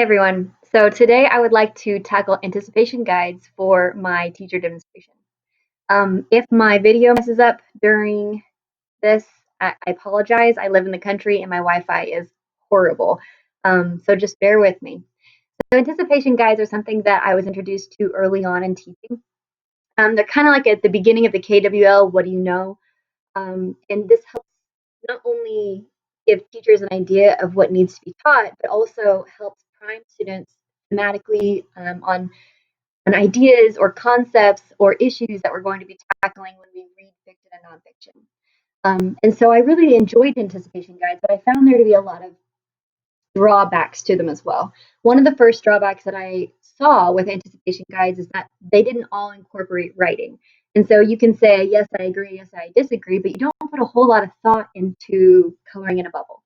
Hey everyone. So today I would like to tackle anticipation guides for my teacher demonstration. If my video messes up during this, I apologize. I live in the country and my Wi-Fi is horrible. So just bear with me. So anticipation guides are something that I was introduced to early on in teaching. They're kind of like at the beginning of the KWL, what do you know? And this helps not only give teachers an idea of what needs to be taught, but also helps prime students thematically on ideas or concepts or issues that we're going to be tackling when we read fiction and nonfiction. And so I really enjoyed anticipation guides, but I found there to be a lot of drawbacks to them as well. One of the first drawbacks that I saw with anticipation guides is that they didn't all incorporate writing. And so you can say, yes, I agree, yes, I disagree, but you don't put a whole lot of thought into coloring in a bubble.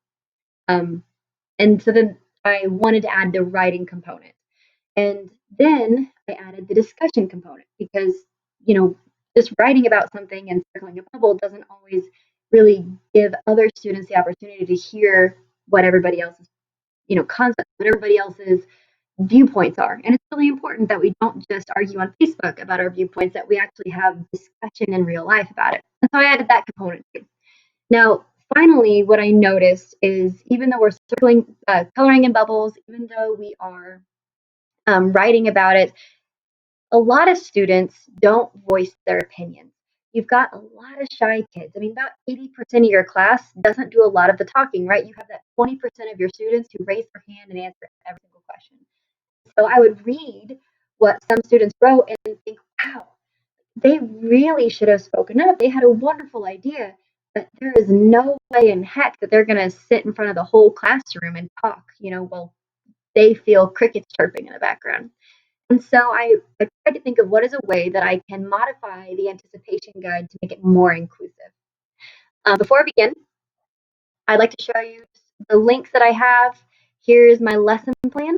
And so then I wanted to add the writing component. And then I added the discussion component because, just writing about something and circling a bubble doesn't always really give other students the opportunity to hear what everybody else's, concepts, what everybody else's viewpoints are. And it's really important that we don't just argue on Facebook about our viewpoints, that we actually have discussion in real life about it. And so I added that component too. Now, finally, what I noticed is even though we're coloring in bubbles, even though we are writing about it, a lot of students don't voice their opinions. You've got a lot of shy kids. I mean, about 80% of your class doesn't do a lot of the talking, right? You have that 20% of your students who raise their hand and answer every single question. So I would read what some students wrote and think, wow, they really should have spoken up. They had a wonderful idea, but there is no way in heck that they're going to sit in front of the whole classroom and talk, while they feel crickets chirping in the background. And so I tried to think of what is a way that I can modify the anticipation guide to make it more inclusive. Before I begin, I'd like to show you the links that I have. Here's my lesson plan.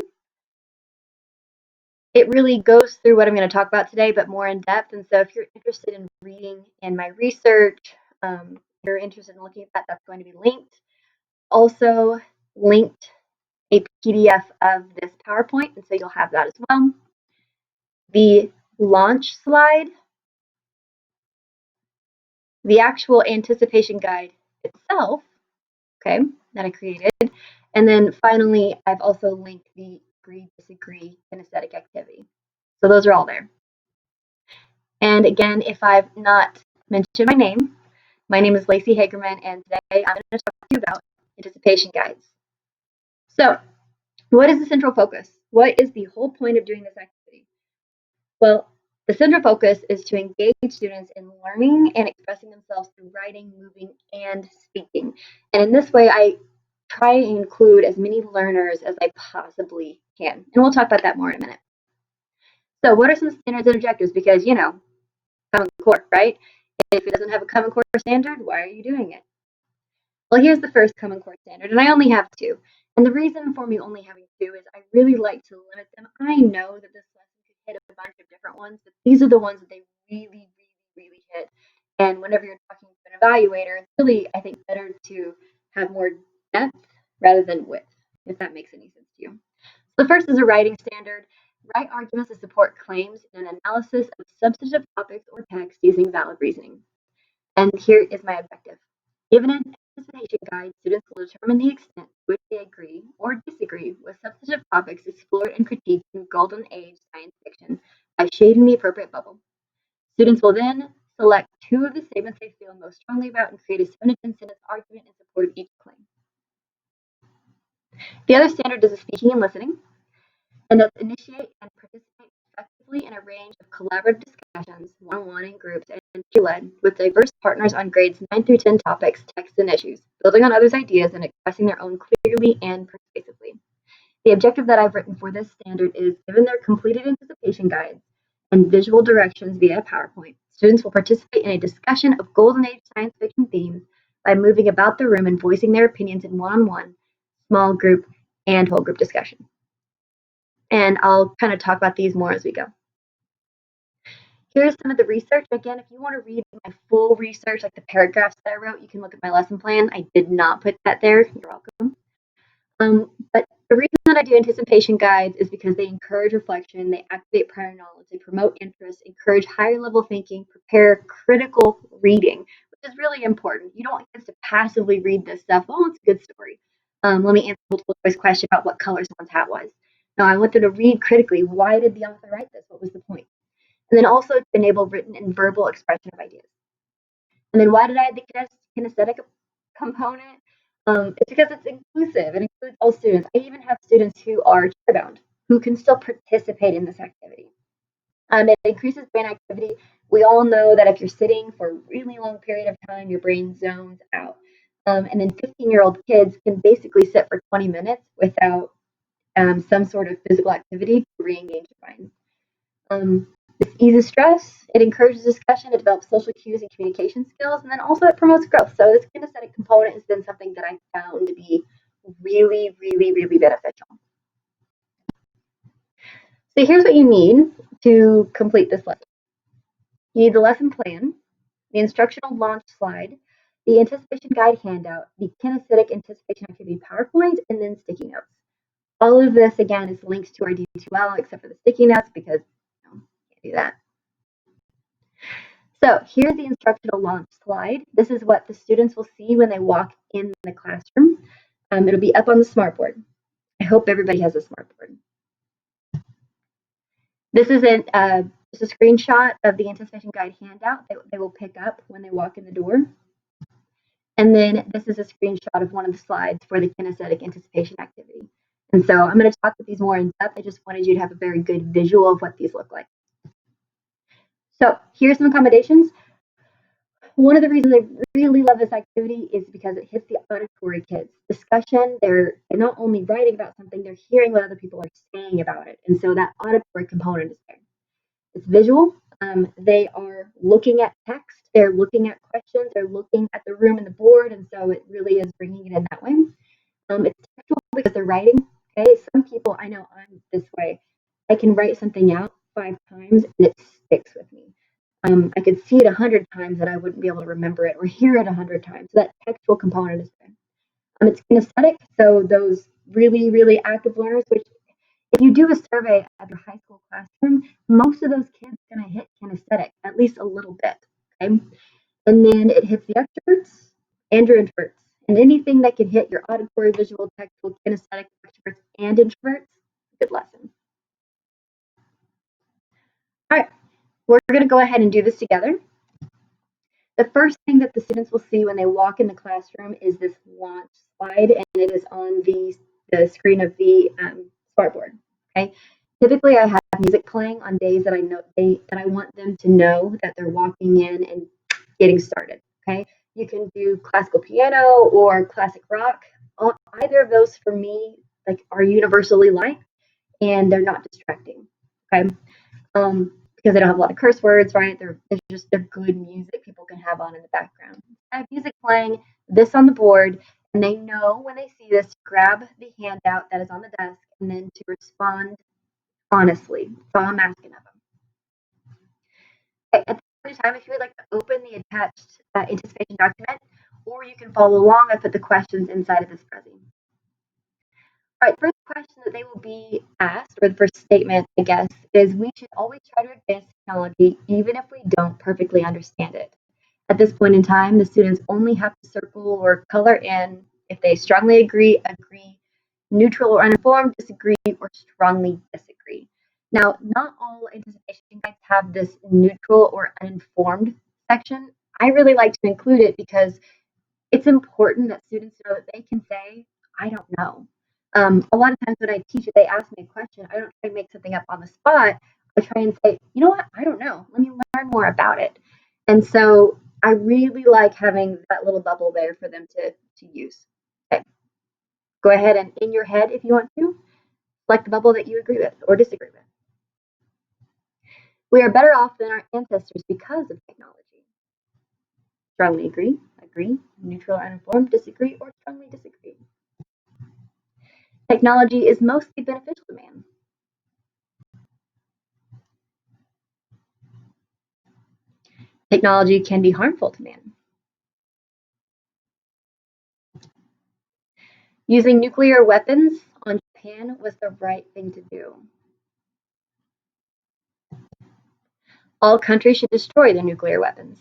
It really goes through what I'm going to talk about today, but more in depth. And so if you're interested in reading in my research, if you're interested in looking at that, that's going to be linked. Also linked a PDF of this PowerPoint, and so you'll have that as well. The launch slide, the actual anticipation guide itself, okay, that I created. And then finally, I've also linked the agree, disagree, kinesthetic activity. So those are all there. And again, if I've not mentioned my name is LHagerman, and today I'm going to talk to you about anticipation guides. So, what is the central focus? What is the whole point of doing this activity? Well, the central focus is to engage students in learning and expressing themselves through writing, moving, and speaking. And in this way, I try and include as many learners as I possibly can. And we'll talk about that more in a minute. So what are some standards and objectives? Because, Common Core, right? If it doesn't have a Common Core standard, why are you doing it? Well, here's the first Common Core standard, and I only have two. And the reason for me only having two is I really like to limit them. I know that this lesson could hit a bunch of different ones, but these are the ones that they really, really, really hit. And whenever you're talking to an evaluator, it's really, I think, better to have more depth rather than width, if that makes any sense to you. So the first is a writing standard. Write arguments to support claims in an analysis of substantive topics or text using valid reasoning. And here is my objective. Given an anticipation guide, students will determine the extent to which they agree or disagree with substantive topics explored and critiqued in Golden Age science fiction by shading the appropriate bubble. Students will then select two of the statements they feel most strongly about and create a 7 to 10 sentence argument in support of each claim. The other standard is speaking and listening, and that's initiate and participate effectively in a range of collaborative discussions, one-on-one in groups, and led with diverse partners on grades 9 through 10 topics, texts, and issues, building on others' ideas and expressing their own clearly and persuasively. The objective that I've written for this standard is, given their completed anticipation guides and visual directions via PowerPoint, students will participate in a discussion of Golden Age science fiction themes by moving about the room and voicing their opinions in one-on-one, small group, and whole group discussion. And I'll kind of talk about these more as we go. Here's some of the research. Again, if you want to read my full research, like the paragraphs that I wrote, you can look at my lesson plan. I did not put that there. You're welcome. But The reason that I do anticipation guides is because they encourage reflection, they activate prior knowledge, they promote interest, encourage higher level thinking, prepare critical reading, which is really important. You don't want kids to passively read this stuff. Oh, it's a good story. Let me answer multiple choice question about what color someone's hat was. No, I want them to read critically. Why did the author write this? What was the point? And then also to enable written and verbal expression of ideas. And then why did I add the kinesthetic component? It's because it's inclusive. It includes all students. I even have students who are chair-bound who can still participate in this activity. It increases brain activity. We all know that if you're sitting for a really long period of time, your brain zones out. And then 15-year-old kids can basically sit for 20 minutes without some sort of physical activity to re-engage the mind. This eases stress, it encourages discussion, it develops social cues and communication skills, and then also it promotes growth. So this kinesthetic component has been something that I found to be really, really, really beneficial. So here's what you need to complete this lesson. You need the lesson plan, the instructional launch slide, the anticipation guide handout, the kinesthetic anticipation activity PowerPoint, and then sticky notes. All of this, again, is linked to our D2L, except for the sticky notes, because can't do that. So here's the instructional launch slide. This is what the students will see when they walk in the classroom. It'll be up on the smartboard. I hope everybody has a smartboard. This is just a screenshot of the anticipation guide handout that they will pick up when they walk in the door. And then this is a screenshot of one of the slides for the kinesthetic anticipation activity. And so I'm going to talk with these more in depth. I just wanted you to have a very good visual of what these look like. So here's some accommodations. One of the reasons I really love this activity is because it hits the auditory kids. Discussion, they're not only writing about something, they're hearing what other people are saying about it. And so that auditory component is there. It's visual. They are looking at text, they're looking at questions, they're looking at the room and the board, and so it really is bringing it in that way. It's textual because they're writing. Okay, some people, I know I'm this way. I can write something out 5 times and it sticks with me. I could see it 100 times and I wouldn't be able to remember it or hear it 100 times. So that textual component is there. It's kinesthetic, so those really, really active learners, which if you do a survey of your high school classroom, most of those kids are going to hit kinesthetic, at least a little bit. Okay, and then it hits the extroverts and your introverts. And anything that can hit your auditory, visual, textual, kinesthetic, extroverts, and introverts, good lesson. All right, we're going to go ahead and do this together. The first thing that the students will see when they walk in the classroom is this launch slide, and it is on the screen of the smartboard. Okay. Typically, I have music playing on days that I want them to know that they're walking in and getting started. Okay. You can do classical piano or classic rock. Either of those for me are universally liked, and they're not distracting. Okay. Because they don't have a lot of curse words, right? They're good music people can have on in the background. I have music playing, this on the board, and they know when they see this, grab the handout that is on the desk and then to respond honestly. So I'm asking of them. Okay, at the same time, if you would like to open the attached anticipation document, or you can follow along, I put the questions inside of this present. All right, first question that they will be asked, or the first statement, I guess, is we should always try to advance technology even if we don't perfectly understand it. At this point in time, the students only have to circle or color in if they strongly agree, neutral or uninformed, disagree, or strongly disagree. Now, not all anticipation guides have this neutral or uninformed section. I really like to include it because it's important that students know that they can say, I don't know. A lot of times when I teach it, they ask me a question. I don't try to make something up on the spot. I try and say, you know what? I don't know. Let me learn more about it. And so I really like having that little bubble there for them to use. Okay. Go ahead and in your head, if you want to, select the bubble that you agree with or disagree with. We are better off than our ancestors because of technology. Strongly agree, neutral, uninformed, disagree, or strongly disagree. Technology is mostly beneficial to man. Technology can be harmful to man. Using nuclear weapons on Japan was the right thing to do. All countries should destroy their nuclear weapons.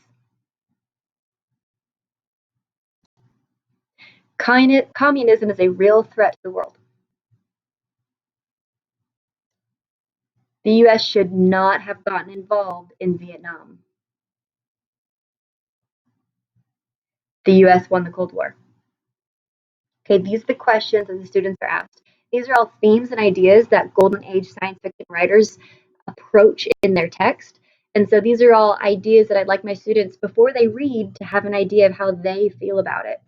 Communism is a real threat to the world. The US should not have gotten involved in Vietnam. The US won the Cold War. Okay, these are the questions that the students are asked. These are all themes and ideas that Golden Age science fiction writers approach in their text. And so these are all ideas that I'd like my students, before they read, to have an idea of how they feel about it.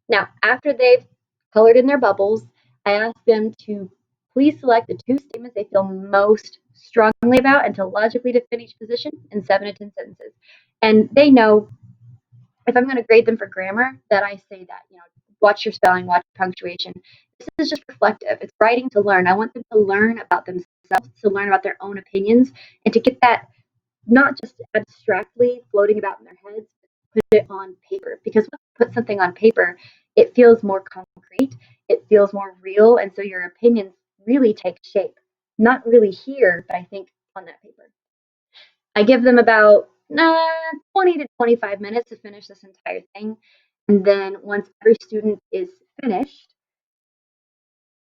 Now, after they've colored in their bubbles, I ask them to please select the 2 statements they feel most strongly about and to logically defend each position in 7 to 10 sentences. And they know, if I'm going to grade them for grammar, that I say that, watch your spelling, watch punctuation. This is just reflective. It's writing to learn. I want them to learn about themselves, to learn about their own opinions, and to get that not just abstractly floating about in their heads, but put it on paper. Because when you put something on paper, it feels more concrete, it feels more real, and so your opinions really take shape. Not really here, but I think on that paper. I give them about 20 to 25 minutes to finish this entire thing. And then once every student is finished,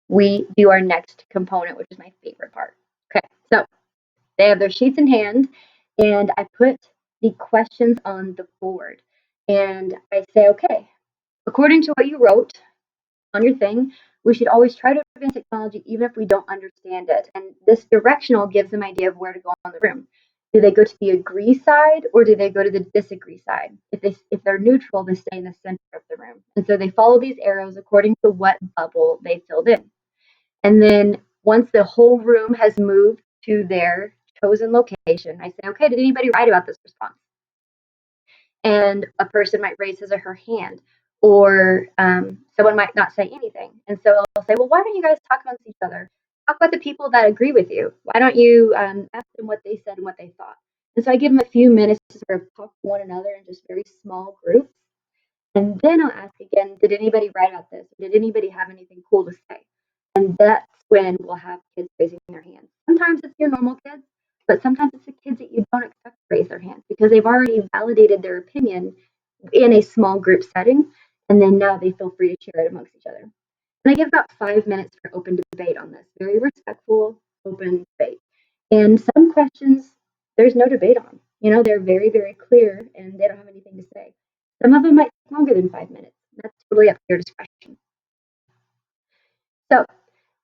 we do our next component, which is my favorite part. Okay, so they have their sheets in hand, and I put the questions on the board. And I say, okay, according to what you wrote on your thing, we should always try to advance technology even if we don't understand it. And this directional gives them an idea of where to go on the room. Do they go to the agree side or do they go to the disagree side? If they're neutral, they stay in the center of the room. And so they follow these arrows according to what bubble they filled in. And then once the whole room has moved to their chosen location, I say, okay, did anybody write about this response? And a person might raise his or her hand, or someone might not say anything. And so I'll say, well, why don't you guys talk amongst each other? Talk about the people that agree with you. Why don't you ask them what they said and what they thought? And so I give them a few minutes to sort of talk to one another in just very small groups. And then I'll ask again, did anybody write about this? Did anybody have anything cool to say? And that's when we'll have kids raising their hands. Sometimes it's your normal kids, but sometimes it's the kids that you don't expect to raise their hands because they've already validated their opinion in a small group setting, and then now they feel free to share it amongst each other. And I give about 5 minutes for open debate on this, very respectful, open debate. And some questions, there's no debate on. They're very, very clear, and they don't have anything to say. Some of them might take longer than 5 minutes. That's totally up to your discretion. So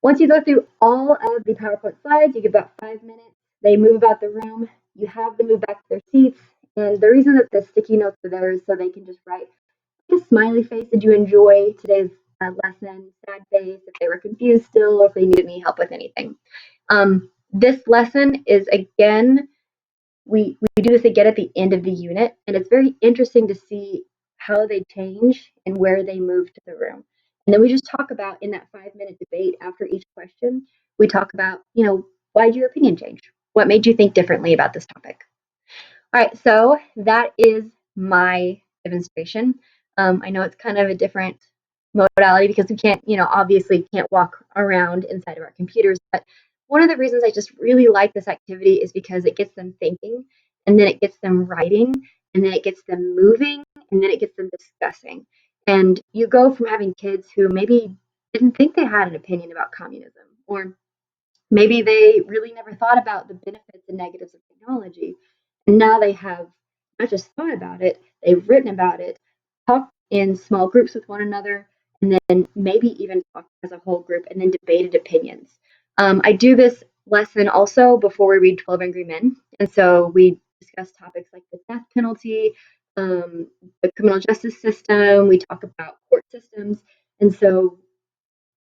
once you go through all of the PowerPoint slides, you give about 5 minutes. They move about the room. You have them move back to their seats. And the reason that the sticky notes are there is so they can just write a smiley face. Did you enjoy today's lesson? Sad face, if they were confused still, or if they needed any help with anything. This lesson is, again, we do this again at the end of the unit, and it's very interesting to see how they change and where they move to the room. And then we just talk about, in that 5-minute debate after each question, we talk about, why did your opinion change? What made you think differently about this topic? All right, so that is my demonstration. I know it's kind of a different modality because we can't, obviously can't walk around inside of our computers. But one of the reasons I just really like this activity is because it gets them thinking, and then it gets them writing, and then it gets them moving, and then it gets them discussing. And you go from having kids who maybe didn't think they had an opinion about communism, or maybe they really never thought about the benefits and negatives of technology. And now they have not just thought about it, they've written about it, talked in small groups with one another, and then maybe even talked as a whole group and then debated opinions. I do this lesson also before we read 12 Angry Men. And so we discuss topics like the death penalty, the criminal justice system, we talk about court systems. And so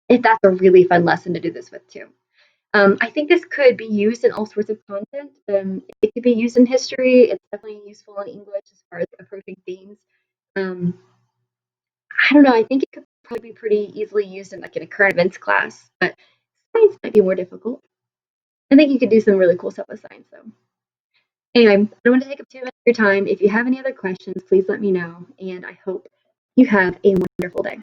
that's a really fun lesson to do this with too. I think this could be used in all sorts of content. It could be used in history. It's definitely useful in English as far as approaching themes. I don't know. I think it could probably be pretty easily used in a current events class, but science might be more difficult. I think you could do some really cool stuff with science, though. Anyway, I don't want to take up too much of your time. If you have any other questions, please let me know, and I hope you have a wonderful day.